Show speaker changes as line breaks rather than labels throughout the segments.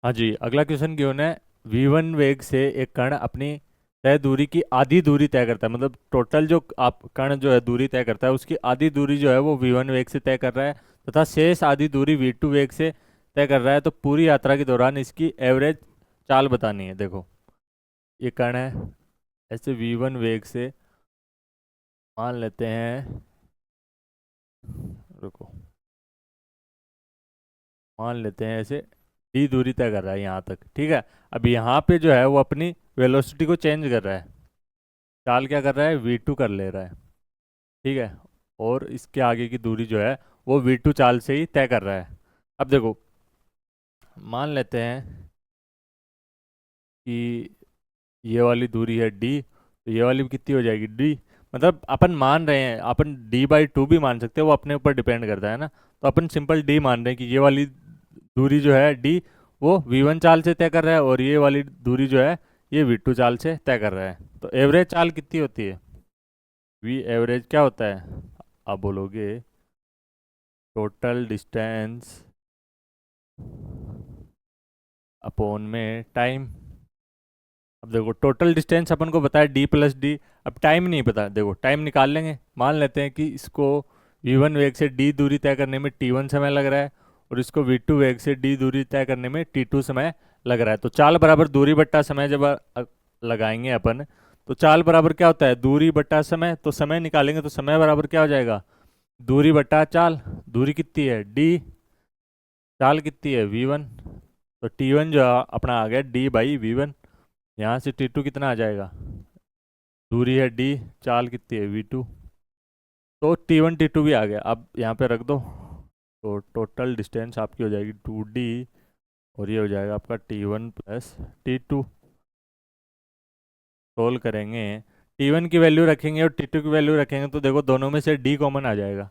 हाँ जी, अगला क्वेश्चन क्यों है। v1 वेग से एक कण अपनी तय दूरी की आधी दूरी तय करता है, मतलब टोटल जो आप कण जो है दूरी तय करता है उसकी आधी दूरी जो है वो v1 वेग से तय कर रहा है, तथा शेष आधी दूरी v2 वेग से तय कर रहा है। तो पूरी यात्रा के दौरान इसकी एवरेज चाल बतानी है। देखो, ये कण है, ऐसे v1 वेग से मान लेते हैं, रुको, मान लेते हैं ऐसे d दूरी तय कर रहा है यहाँ तक, ठीक है। अब यहाँ पे जो है वो अपनी वेलोसिटी को चेंज कर रहा है, चाल क्या कर रहा है, v2 कर ले रहा है, ठीक है। और इसके आगे की दूरी जो है वो v2 चाल से ही तय कर रहा है। अब देखो, मान लेते हैं कि ये वाली दूरी है d, तो ये वाली कितनी हो जाएगी d, मतलब अपन मान रहे हैं, अपन d/2 भी मान सकते हैं, वो अपने ऊपर डिपेंड करता है ना। तो अपन सिंपल d मान रहे हैं कि ये वाली दूरी जो है d वो v1 चाल से तय कर रहा है, और ये वाली दूरी जो है ये v2 चाल से तय कर रहा है। तो एवरेज चाल कितनी होती है, v एवरेज क्या होता है, आप बोलोगे टोटल डिस्टेंस अपॉन में टाइम। अब देखो, टोटल डिस्टेंस अपन को पता है d+d, अब टाइम नहीं पता, देखो टाइम निकाल लेंगे। मान लेते हैं कि इसको v1 वेग से d दूरी तय करने में t1 समय लग रहा है, और इसको v2 वेग से d दूरी तय करने में t2 समय लग रहा है। तो चाल बराबर दूरी बट्टा समय जब लगाएंगे अपन, तो चाल बराबर क्या होता है, दूरी बट्टा समय। तो समय निकालेंगे तो समय बराबर क्या हो जाएगा, दूरी बट्टा चाल। दूरी कितनी है d, चाल कितनी है v1, तो t1 जो अपना आ गया d/v1। यहाँ से t2 कितना आ जाएगा, दूरी है d, चाल कितनी है v2, तो t1 t2 भी आ गया। अब यहाँ पे रख दो, तो टोटल डिस्टेंस आपकी हो जाएगी 2d, और ये हो जाएगा आपका t1 प्लस t2। सोल्व करेंगे, t1 की वैल्यू रखेंगे और t2 की वैल्यू रखेंगे, तो देखो दोनों में से d कॉमन आ जाएगा।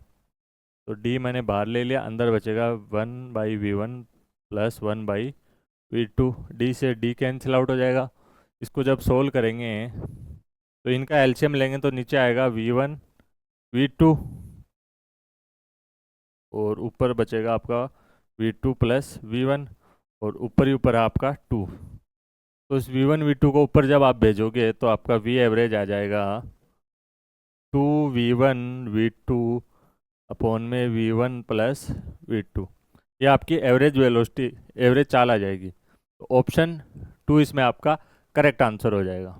तो d मैंने बाहर ले लिया, अंदर बचेगा 1/v1 प्लस 1/v2। d से d कैंसिल आउट हो जाएगा। इसको जब सोल्व करेंगे तो इनका एलसीएम लेंगे तो नीचे आएगा v1 v2, और ऊपर बचेगा आपका v2 प्लस v1, और ऊपर ही ऊपर है आपका 2। तो इस v1 v2 को ऊपर जब आप भेजोगे तो आपका v एवरेज आ जाएगा 2v1 v2 अपॉन में v1 प्लस v2। ये आपकी एवरेज वेलोसिटी, एवरेज चाल आ जाएगी। तो ऑप्शन 2 इसमें आपका करेक्ट आंसर हो जाएगा।